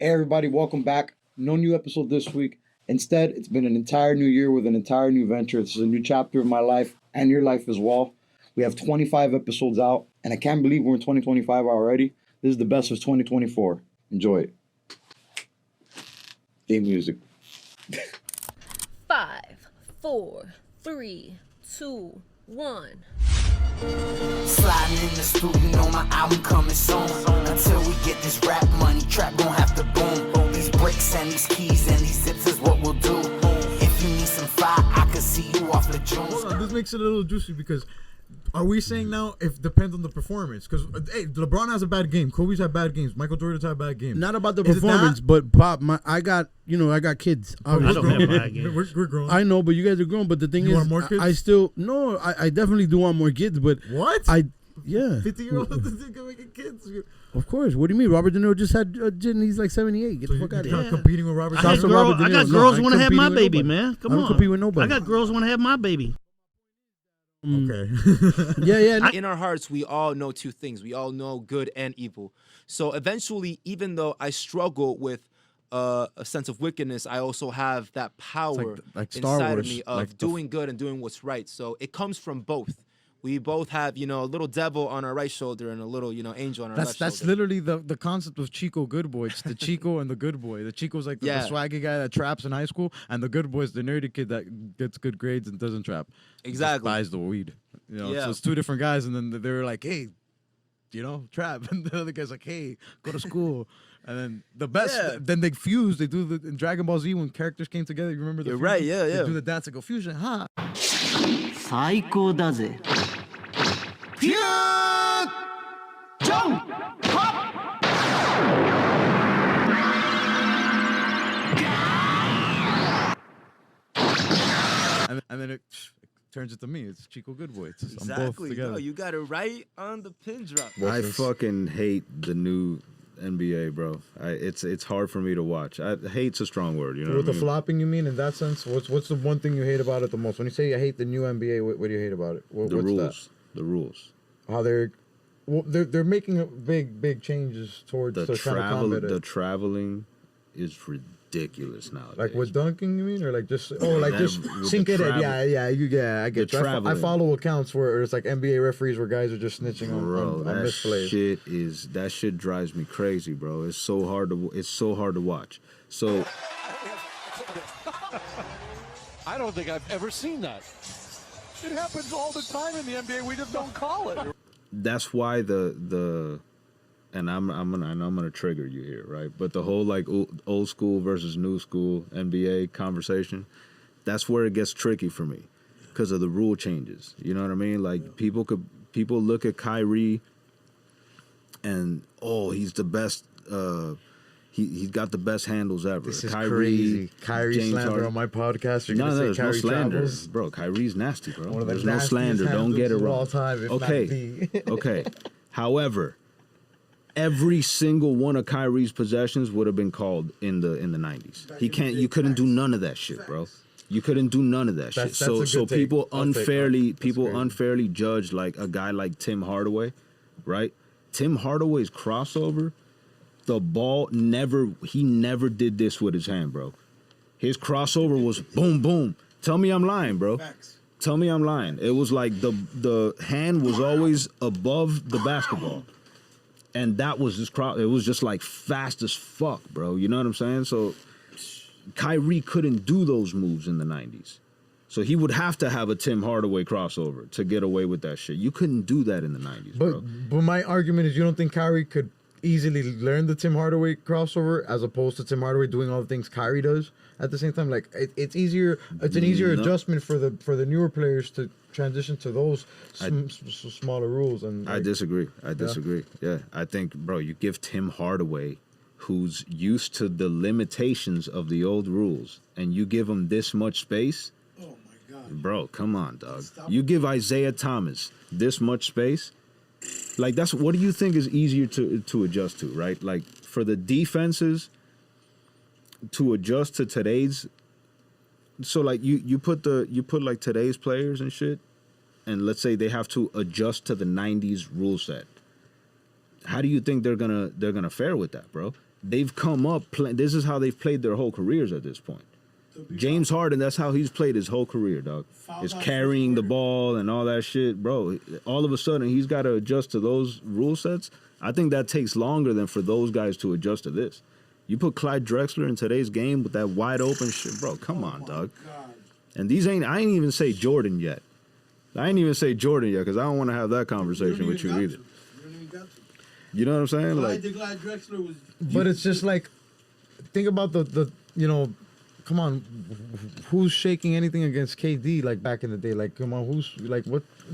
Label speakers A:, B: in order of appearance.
A: Hey everybody, welcome back. No new episode this week. Instead, it's been an entire new year with an entire new venture. This is a new chapter of my life and your life as well. We have 25 episodes out, and I can't believe we're in 2025 already. This is the best of 2024. Enjoy it. Theme music.
B: 5, 4, 3, 2, 1.
C: Sliding in the studio, my album coming soon. Until we get this rap money, trap gon' have to boom. These bricks and these keys and these zips is what we'll do. If you need some fire, I can see you off the juice.
D: Hold on, this makes it a little juicy because are we saying now if depends on the performance? Because hey, LeBron has a bad game, Kobe's had bad games, Michael Jordan's had bad games.
E: Not about the
D: Is it
E: performance,
D: that?
E: but Pop, I got kids.
D: I
E: Obviously.
D: don't
F: have bad games.
D: We're grown.
E: I know, but you guys are grown. But the thing
D: You
E: is,
D: want more kids?
E: I still no. I definitely do want more kids, but
D: What?
E: Yeah,
D: 50-year-old making kids.
E: of course. What do you mean? Robert De Niro just had and he's like 78. Get
D: So
E: the fuck out of
D: you're
E: here.
D: competing with Robert.
F: I
E: Shouts
F: got,
E: to Robert
F: girl,
E: De
F: I got
E: Niro.
F: girls
E: No, I
F: want to have
E: compete
F: my
E: with
F: baby,
E: nobody.
F: man. Come
E: I don't
F: on.
E: compete with nobody.
F: I got girls want to have my baby.
D: Okay.
E: Yeah.
G: In our hearts, we all know two things. We all know good and evil. So eventually, even though I struggle with a sense of wickedness, I also have that power
E: like Star
G: inside
E: Wars,
G: of me of
E: like the
G: doing good and doing what's right. So it comes from both. We both have, a little devil on our right shoulder and a little, angel on our left
D: That's
G: shoulder.
D: literally the concept of Chico Good Boy. It's the Chico and the good boy. The Chico's like the swaggy guy that traps in high school, and the good boy's the nerdy kid that gets good grades and doesn't trap. He just
G: Exactly.
D: buys the weed.
G: Yeah.
D: So it's two different guys, and then they're like, hey, trap, and the other guy's like, hey, go to school. And then the best, then they fuse. They do in Dragon Ball Z when characters came together. You remember the
G: You're
D: fusion?
G: right, yeah.
D: They do the dance and go fusion, ha.
C: 最高だぜ。
D: And then it turns it to me. It's Chico Good Boy. I'm both
G: Exactly.
D: together.
G: No, you got it right on the pin drop.
H: I fucking hate the new NBA, bro. It's hard for me to watch. Hate's a strong word, you know.
D: With
H: what I
D: the
H: mean?
D: flopping, you mean in that sense? What's the one thing you hate about it the most? When you say you hate the new NBA, what do you hate about it?
H: The
D: What's
H: rules. The rules.
D: that? How they're making big changes towards
H: The
D: to kind of combat it.
H: the traveling is ridiculous now.
D: Like with dunking, you mean, or like just just
H: with
D: sink
H: the
D: it in?
H: travel-
D: I get
H: the
D: you. I
H: traveling.
D: follow accounts where it's like NBA referees where guys are just snitching
H: Bro,
D: on
H: that
D: misplays.
H: that shit drives me crazy, bro. It's so hard to watch. So
I: I don't think I've ever seen that. It happens all the time in the NBA. We just don't call it.
H: that's why the and I'm gonna trigger you here, right? But the whole like old school versus new school NBA conversation, that's where it gets tricky for me because of the rule changes. You know what I mean? Like people look at Kyrie and he's the best. He's got the best handles ever.
D: This is
H: Kyrie,
D: crazy. Kyrie
H: James
D: slander
H: Harden.
D: on my podcast. You're
H: No,
D: gonna say
H: there's no
D: Kyrie
H: slander,
D: travels?
H: bro. Kyrie's nasty, bro.
D: One of the
H: There's no
D: nastiest
H: slander. Don't get it
D: handles of
H: wrong.
D: all time, if not
H: okay,
D: the.
H: okay. However, every single one of Kyrie's possessions would have been called in the 90s. You couldn't do none of that shit, bro. You couldn't do none of that shit.
D: That's a good
H: So
D: take.
H: people
D: I'll take that. That's crazy.
H: unfairly judge like a guy like Tim Hardaway, right? Tim Hardaway's crossover, the ball never did this with his hand, bro. His crossover was boom boom. Tell me I'm lying, bro. Tell me I'm lying. It was like the hand was always above the basketball. And that was his cross. It was just like fast as fuck, bro. You know what I'm saying? So Kyrie couldn't do those moves in the 90s. So he would have to have a Tim Hardaway crossover to get away with that shit. You couldn't do that in the 90s, bro.
D: But my argument is you don't think Kyrie could easily learn the Tim Hardaway crossover as opposed to Tim Hardaway doing all the things Kyrie does at the same time. Like it's easier. It's an easier adjustment for the newer players to transition to those smaller rules. And
H: I disagree. Yeah, I think, bro, you give Tim Hardaway, who's used to the limitations of the old rules, and you give him this much space. Oh my God, bro, come on, dog. You give Isaiah Thomas this much space. Like that's what do you think is easier to adjust to, right? Like for the defenses to adjust to today's. So like you put like today's players and shit, and let's say they have to adjust to the 90s rule set. How do you think they're gonna fare with that, bro? they've come up. This is how they've played their whole careers at this point. James Harden, that's how he's played his whole career, dog. Is carrying the ball and all that shit, bro. All of a sudden, he's got to adjust to those rule sets. I think that takes longer than for those guys to adjust to this. You put Clyde Drexler in today's game with that wide open shit, bro. Come on, dog. And I ain't even say Jordan yet. I ain't even say Jordan yet because I don't want to have that conversation with you either. You know what I'm saying? Like,
E: Clyde Drexler was.
D: But it's just like, think about the come on, who's shaking anything against KD like back in the day? Like, come on, who's like what?